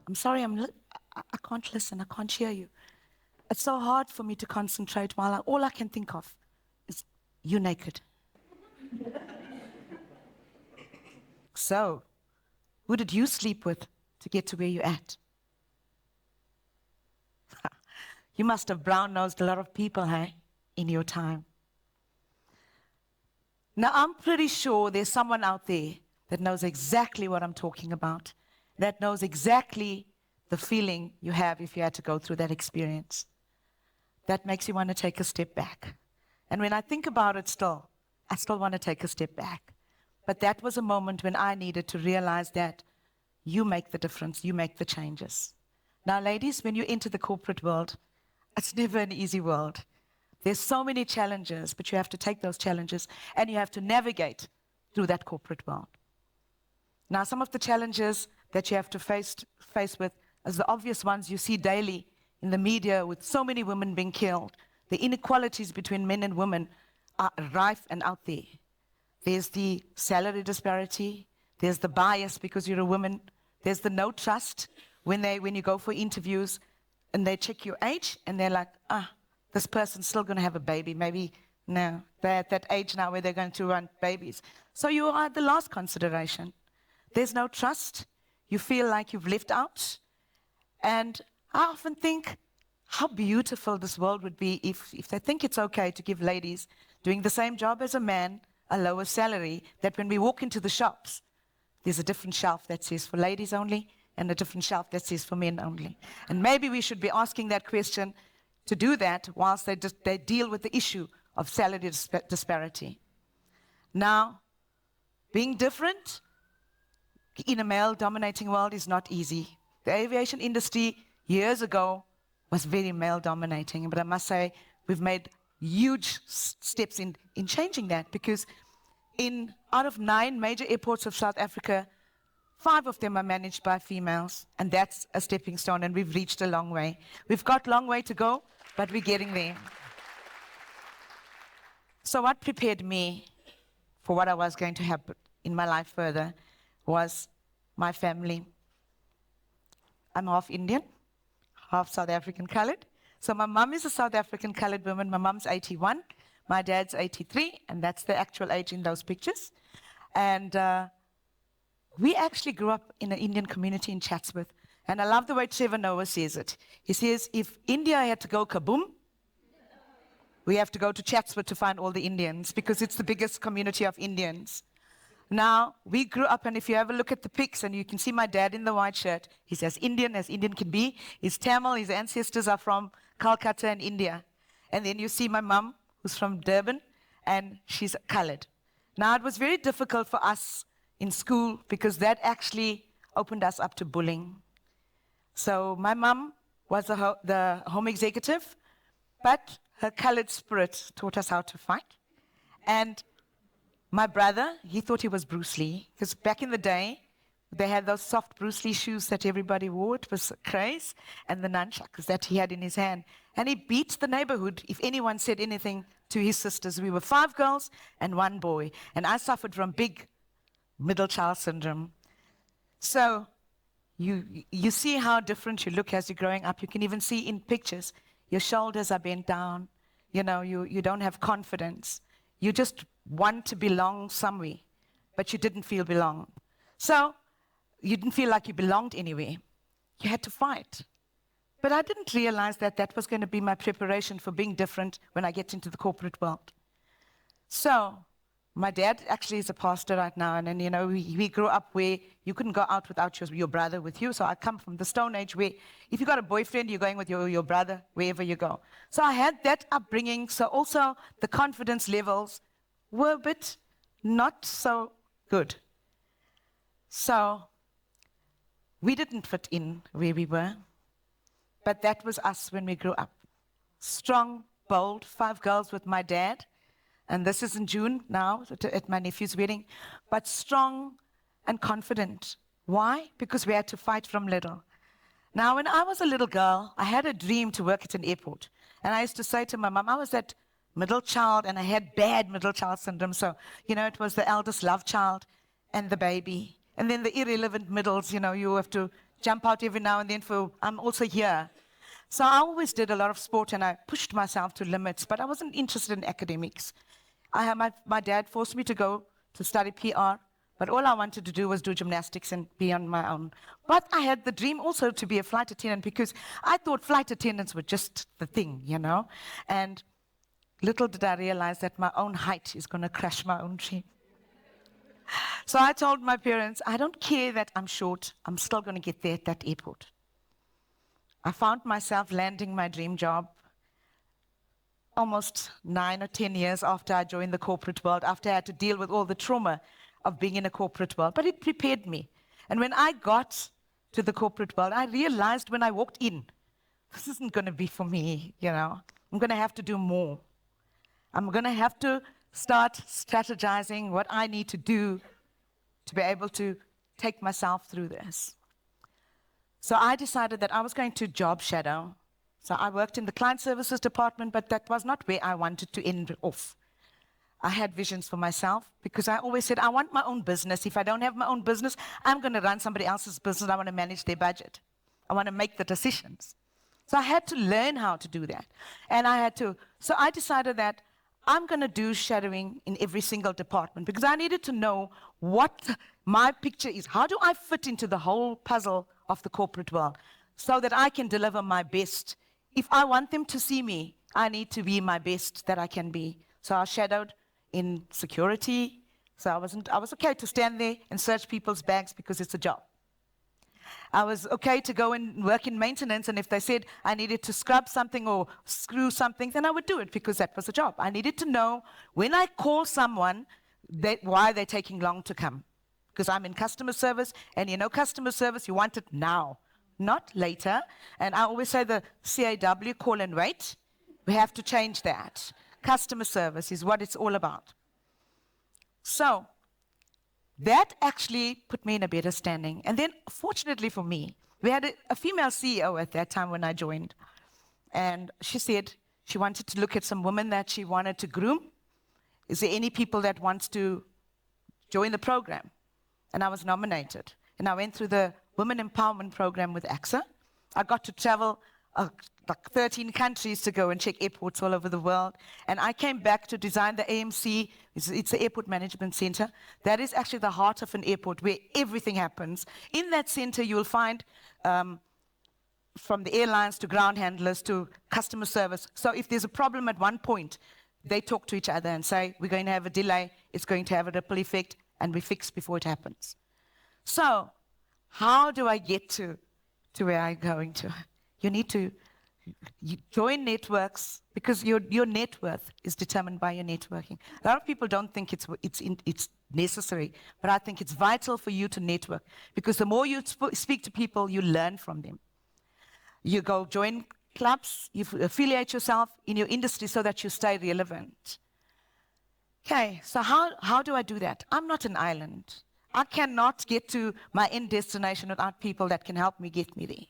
I'm sorry, I can't listen, I can't hear you. It's so hard for me to concentrate while all I can think of is you naked. So, who did you sleep with to get to where you're at? You must have brown-nosed a lot of people, hey, in your time. Now, I'm pretty sure there's someone out there that knows exactly what I'm talking about, that knows exactly the feeling you have if you had to go through that experience. That makes you want to take a step back. And when I think about it still, I still want to take a step back. But that was a moment when I needed to realize that you make the difference, you make the changes. Now, ladies, when you enter the corporate world, it's never an easy world. There's so many challenges, but you have to take those challenges and you have to navigate through that corporate world. Now, some of the challenges that you have to face with is the obvious ones you see daily in the media with so many women being killed. The inequalities between men and women are rife and out there. There's the salary disparity. There's the bias because you're a woman. There's the no trust when you go for interviews and they check your age and they're like, this person's still going to have a baby. Maybe, no, they're at that age now where they're going to want babies. So you are the last consideration. There's no trust. You feel like you've left out. And I often think how beautiful this world would be if they think it's okay to give ladies doing the same job as a man a lower salary, that when we walk into the shops, there's a different shelf that says for ladies only and a different shelf that says for men only. And maybe we should be asking that question to do that whilst they deal with the issue of salary disparity. Now, being different in a male-dominating world is not easy. The aviation industry years ago was very male-dominating, but I must say we've made huge steps in changing that, because out of 9 major airports of South Africa, 5 of them are managed by females, and that's a stepping stone, and we've reached a long way. We've got a long way to go, but we're getting there. So what prepared me for what I was going to happen in my life further was my family. I'm half Indian, half South African colored. So my mom is a South African colored woman. My mom's 81, my dad's 83, and that's the actual age in those pictures. And we actually grew up in an Indian community in Chatsworth. And I love the way Trevor Noah says it. He says, if India had to go kaboom, we have to go to Chatsworth to find all the Indians, because it's the biggest community of Indians. Now, we grew up, and if you have a look at the pics, and you can see my dad in the white shirt, he's as Indian can be. He's Tamil, his ancestors are from Calcutta and India. And then you see my mum, who's from Durban, and she's colored. Now, it was very difficult for us in school, because that actually opened us up to bullying. So my mum was the home executive, but her colored spirit taught us how to fight. And my brother, he thought he was Bruce Lee, because back in the day, they had those soft Bruce Lee shoes that everybody wore. It was a craze, and the nunchucks that he had in his hand. And he beat the neighborhood if anyone said anything to his sisters. We were 5 girls and 1 boy, and I suffered from big middle child syndrome. So you see how different you look as you're growing up. You can even see in pictures, your shoulders are bent down. You know, you don't have confidence. You just want to belong somewhere, but you didn't feel belong. So you didn't feel like you belonged anywhere. You had to fight. But I didn't realize that that was going to be my preparation for being different when I get into the corporate world. So my dad actually is a pastor right now, and you know, we grew up where you couldn't go out without your brother with you. So I come from the Stone Age where if you got a boyfriend, you're going with your brother wherever you go. So I had that upbringing. So also the confidence levels were a bit not so good. So we didn't fit in where we were, but that was us when we grew up. Strong, bold, 5 girls with my dad. And this is in June now, at my nephew's wedding. But strong and confident. Why? Because we had to fight from little. Now, when I was a little girl, I had a dream to work at an airport. And I used to say to my mom, I was that middle child, and I had bad middle child syndrome. So, you know, it was the eldest love child and the baby. And then the irrelevant middles, you know, you have to jump out every now and then I'm also here. So I always did a lot of sport and I pushed myself to limits, but I wasn't interested in academics. My dad forced me to go to study PR, but all I wanted to do was do gymnastics and be on my own. But I had the dream also to be a flight attendant because I thought flight attendants were just the thing, And little did I realize that my own height is going to crush my own dream. So I told my parents, I don't care that I'm short, I'm still going to get there at that airport. I found myself landing my dream job almost 9 or 10 years after I joined the corporate world, after I had to deal with all the trauma of being in a corporate world. But it prepared me. And when I got to the corporate world, I realized when I walked in, this isn't going to be for me, I'm going to have to do more. I'm going to have to start strategizing what I need to do to be able to take myself through this. So I decided that I was going to job shadow. So I worked in the client services department, but that was not where I wanted to end off. I had visions for myself because I always said, I want my own business. If I don't have my own business, I'm going to run somebody else's business. I want to manage their budget. I want to make the decisions. So I had to learn how to do that. And so I decided that I'm going to do shadowing in every single department because I needed to know what my picture is. How do I fit into the whole puzzle of the corporate world so that I can deliver my best? If I want them to see me, I need to be my best that I can be. So I shadowed in security. So I was okay to stand there and search people's bags because it's a job. I was okay to go and work in maintenance, and if they said I needed to scrub something or screw something, then I would do it because that was a job. I needed to know when I call someone why they're taking long to come. Because I'm in customer service, and customer service, you want it now, not later. And I always say the CAW, call and wait. We have to change that. Customer service is what it's all about. So that actually put me in a better standing. And then, fortunately for me, we had a female CEO at that time when I joined. And she said she wanted to look at some women that she wanted to groom. Is there any people that wants to join the program? And I was nominated. And I went through the Women Empowerment Program with AXA. I got to travel like 13 countries to go and check airports all over the world. And I came back to design the AMC. It's the Airport Management Center. That is actually the heart of an airport where everything happens. In that center, you will find from the airlines to ground handlers to customer service. So if there's a problem at one point, they talk to each other and say, we're going to have a delay, it's going to have a ripple effect, and we fix before it happens. So how do I get to where I'm going to? You need to join networks because your net worth is determined by your networking. A lot of people don't think it's necessary, but I think it's vital for you to network because the more you speak to people, you learn from them. You go join clubs, you affiliate yourself in your industry so that you stay relevant. Okay, so how do I do that? I'm not an island. I cannot get to my end destination without people that can help me get me there.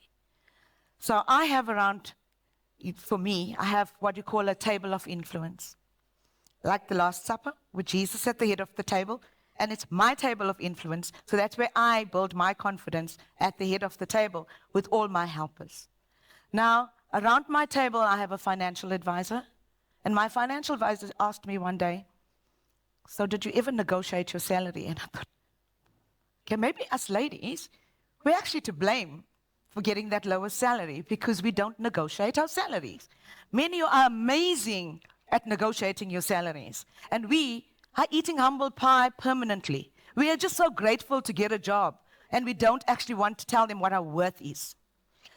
So I have for me, I have what you call a table of influence. Like the Last Supper, with Jesus at the head of the table, and it's my table of influence. So that's where I build my confidence at the head of the table with all my helpers. Now, around my table, I have a financial advisor. And my financial advisor asked me one day, so did you ever negotiate your salary? And I thought, okay, maybe us ladies, we're actually to blame for getting that lower salary because we don't negotiate our salaries. Many are amazing at negotiating your salaries. And we are eating humble pie permanently. We are just so grateful to get a job. And we don't actually want to tell them what our worth is.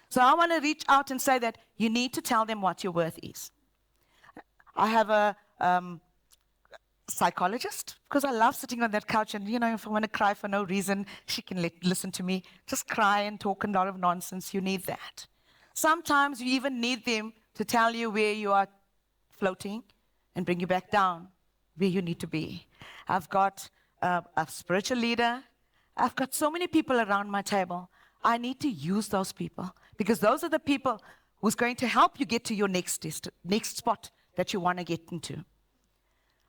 So I want to reach out and say that you need to tell them what your worth is. I have a psychologist because I love sitting on that couch and, if I want to cry for no reason, she can listen to me. Just cry and talk a lot of nonsense. You need that. Sometimes you even need them to tell you where you are floating and bring you back down where you need to be. I've got a spiritual leader. I've got so many people around my table. I need to use those people because those are the people who's going to help you get to your next spot that you want to get into.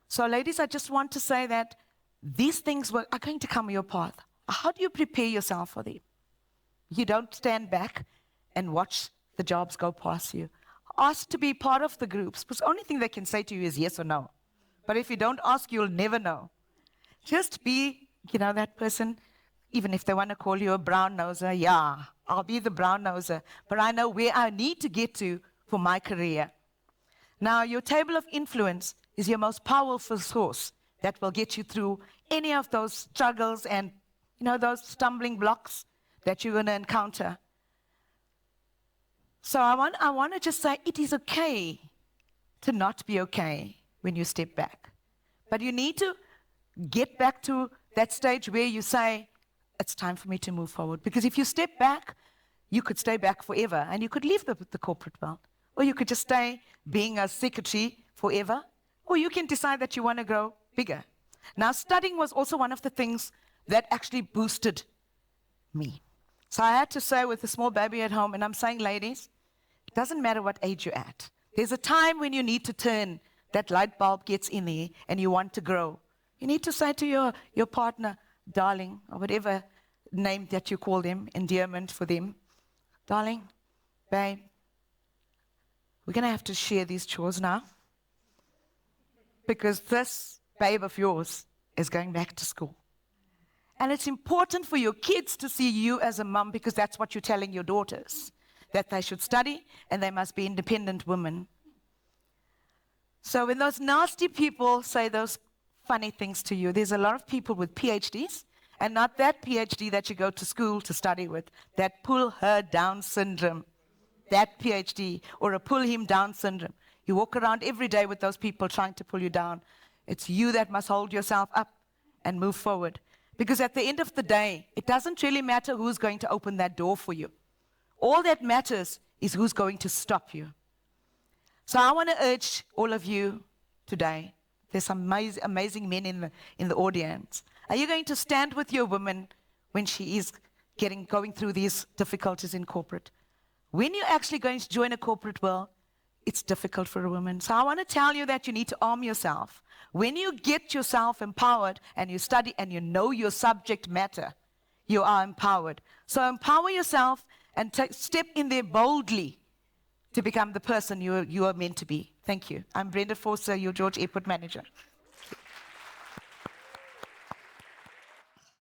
So ladies, I just want to say that these things are going to come your path. How do you prepare yourself for them? You don't stand back and watch the jobs go past you. Ask to be part of the groups, because the only thing they can say to you is yes or no. But if you don't ask, you'll never know. Just be, that person, even if they want to call you a brown noser, yeah, I'll be the brown noser, but I know where I need to get to for my career. Now, your table of influence is your most powerful source that will get you through any of those struggles and, those stumbling blocks that you're going to encounter. So I want to just say it is okay to not be okay when you step back. But you need to get back to that stage where you say, it's time for me to move forward. Because if you step back, you could stay back forever and you could leave the corporate world. Or you could just stay being a secretary forever. Or you can decide that you want to grow bigger. Now, studying was also one of the things that actually boosted me. So I had to say with a small baby at home, and I'm saying, ladies, it doesn't matter what age you're at. There's a time when you need to turn, that light bulb gets in there, and you want to grow. You need to say to your partner, darling, or whatever name that you call them, endearment for them, darling, babe, we're going to have to share these chores now, because this babe of yours is going back to school. And it's important for your kids to see you as a mom, because that's what you're telling your daughters, that they should study and they must be independent women. So when those nasty people say those funny things to you, there's a lot of people with PhDs, and not that PhD that you go to school to study with, that pull her down syndrome, that PhD, or a pull him down syndrome. You walk around every day with those people trying to pull you down. It's you that must hold yourself up and move forward. Because at the end of the day, it doesn't really matter who's going to open that door for you. All that matters is who's going to stop you. So I want to urge all of you today, there's some amazing men in the audience. Are you going to stand with your woman when she is going through these difficulties in corporate? When you're actually going to join a corporate world, it's difficult for a woman. So I want to tell you that you need to arm yourself. When you get yourself empowered and you study and you know your subject matter, you are empowered. So empower yourself and step in there boldly to become the person you are meant to be. Thank you. I'm Brenda Vorster, your George Airport Manager.